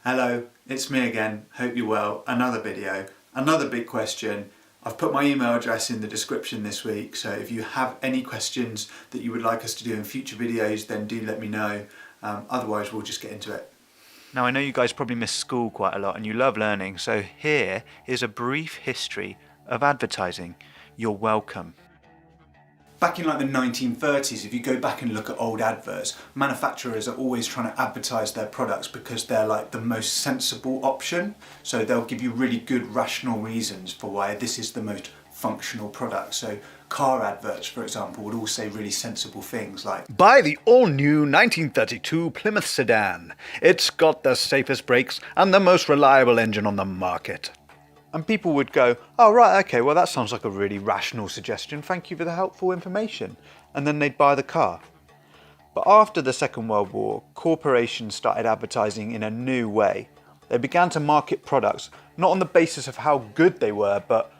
Hello, it's me again. Hope you're well. Another video, another big question. I've put my email address in the description this week, so if you have any questions that you would like us to do in future videos, then do let me know. Otherwise, we'll just get into it. Now, I know you guys probably miss school quite a lot and you love learning, so here is a brief history of advertising. You're welcome. Back in like the 1930s, if you go back and look at old adverts, manufacturers are always trying to advertise their products because they're like the most sensible option. So they'll give you really good rational reasons for why this is the most functional product. So car adverts, for example, would all say really sensible things like, "Buy the all-new 1932 Plymouth sedan. It's got the safest brakes and the most reliable engine on the market." And people would go, oh right, okay, well that sounds like a really rational suggestion, thank you for the helpful information. And then they'd buy the car. But after the Second World War, corporations started advertising in a new way. They began to market products not on the basis of how good they were, but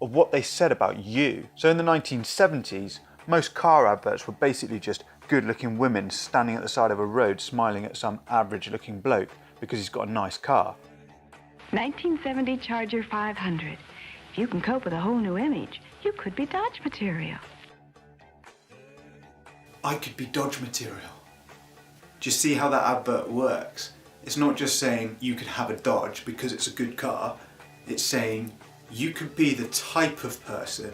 of what they said about you. So in the 1970s, most car adverts were basically just good-looking women standing at the side of a road smiling at some average-looking bloke because he's got a nice car. 1970 Charger 500. If you can cope with a whole new image, you could be Dodge material. I could be Dodge material. Do you see how that advert works? It's not just saying you could have a Dodge because it's a good car. It's saying you could be the type of person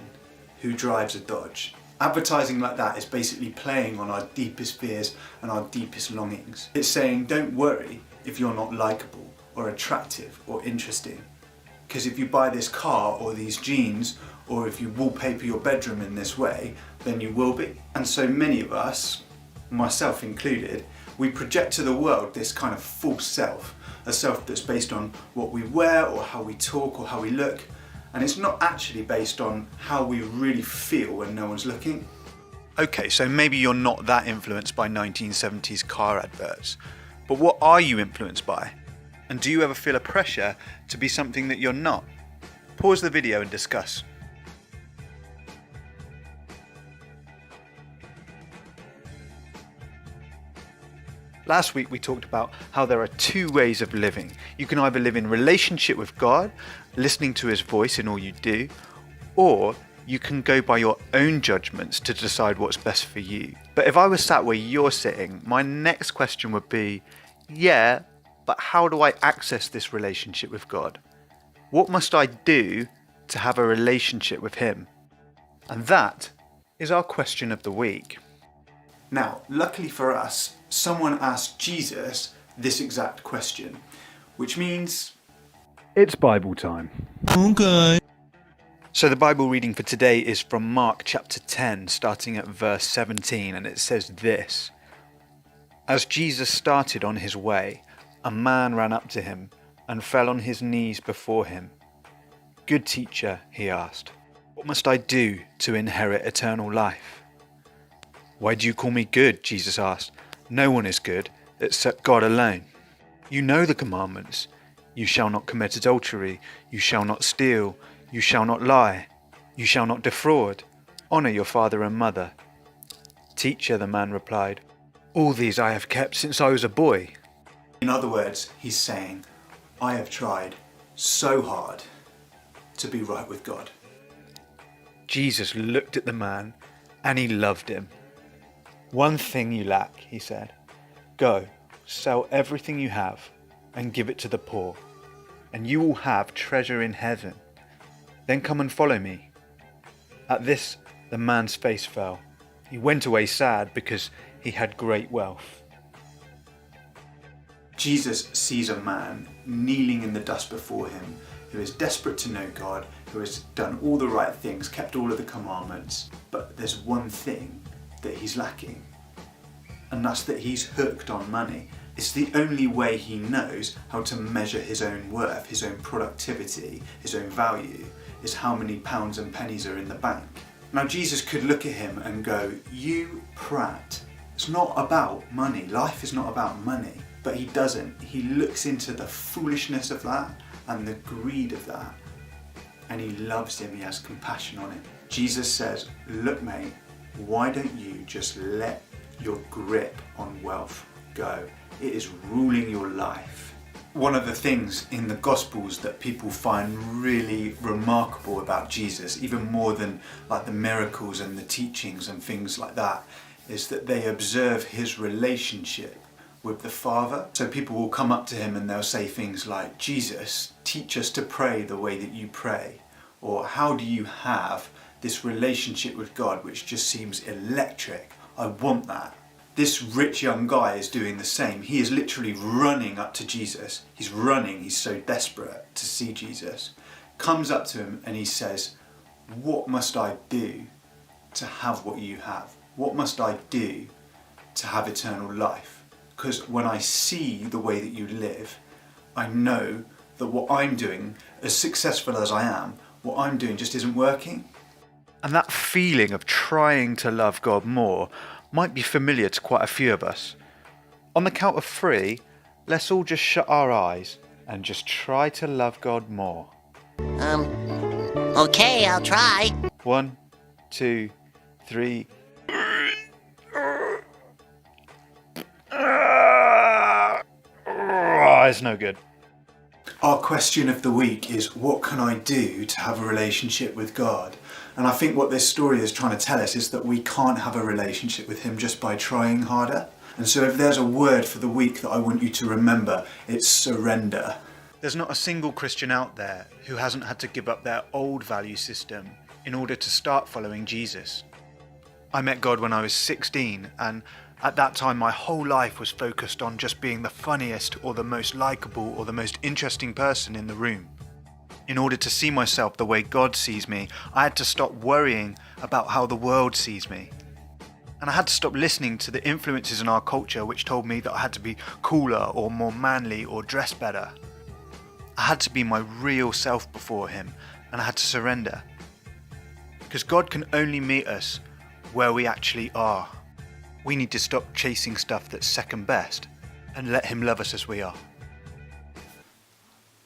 who drives a Dodge. Advertising like that is basically playing on our deepest fears and our deepest longings. It's saying don't worry if you're not likable or attractive or interesting, because if you buy this car or these jeans or if you wallpaper your bedroom in this way, then you will be. And so many of us, myself included, we project to the world this kind of false self, a self that's based on what we wear or how we talk or how we look, and it's not actually based on how we really feel when no one's looking. Okay, so maybe you're not that influenced by 1970s car adverts, but what are you influenced by? And do you ever feel a pressure to be something that you're not? Pause the video and discuss. Last week we talked about how there are two ways of living. You can either live in relationship with God, listening to His voice in all you do, or you can go by your own judgments to decide what's best for you. But if I was sat where you're sitting, my next question would be, yeah, but how do I access this relationship with God? What must I do to have a relationship with Him? And that is our question of the week. Now, luckily for us, someone asked Jesus this exact question, which means It's Bible time. Okay. So the Bible reading for today is from Mark chapter 10, starting at verse 17, and it says this. As Jesus started on his way, a man ran up to him and fell on his knees before him. "Good teacher," he asked, "what must I do to inherit eternal life?" "Why do you call me good?" Jesus asked. "No one is good except God alone. You know the commandments. You shall not commit adultery. You shall not steal. You shall not lie. You shall not defraud. Honor your father and mother." "Teacher," the man replied, "all these I have kept since I was a boy." in other words, he's saying, I have tried so hard to be right with God. Jesus looked at the man and he loved him. "One thing you lack," he said. "Go, sell everything you have and give it to the poor, and you will have treasure in heaven. Then come and follow me." At this, the man's face fell. He went away sad because he had great wealth. Jesus sees a man kneeling in the dust before him who is desperate to know God, who has done all the right things, kept all of the commandments, but there's one thing that he's lacking, and that's that he's hooked on money. It's the only way he knows how to measure his own worth, his own productivity, his own value, is how many pounds and pennies are in the bank. Now Jesus could look at him and go, "You prat, it's not about money, life is not about money." But he doesn't. He looks into the foolishness of that and the greed of that, and he loves him, he has compassion on him. Jesus says, "Look mate, why don't you just let your grip on wealth go? It is ruling your life. one of the things in the Gospels that people find really remarkable about Jesus, even more than like the miracles and the teachings and things like that, is that they observe his relationship with the Father. So people will come up to him and they'll say things like, Jesus, teach us to pray the way that you pray. Or how do you have this relationship with God which just seems electric? I want that. This rich young guy is doing the same. He is literally running up to Jesus. He's running, he's so desperate to see Jesus. Comes up to him and he says, what must I do to have what you have? What must I do to have eternal life? Because when I see the way that you live, I know that what I'm doing, as successful as I am, what I'm doing just isn't working. And that feeling of trying to love God more might be familiar to quite a few of us. On the count of 3, let's all just shut our eyes and just try to love God more. Okay, I'll try. 1, 2, 3. It's no good. Our question of the week is, what can I do to have a relationship with God? And I think what this story is trying to tell us is that we can't have a relationship with him just by trying harder. And so if there's a word for the week that I want you to remember, it's surrender. There's not a single Christian out there who hasn't had to give up their old value system in order to start following Jesus. I met God when I was 16, and at that time my whole life was focused on just being the funniest or the most likable or the most interesting person in the room. In order to see myself the way God sees me, I had to stop worrying about how the world sees me. And I had to stop listening to the influences in our culture which told me that I had to be cooler or more manly or dress better. I had to be my real self before him, and I had to surrender. Because God can only meet us where we actually are. We need to stop chasing stuff that's second best and let him love us as we are.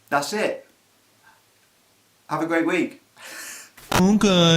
That's it. Have a great week. Okay.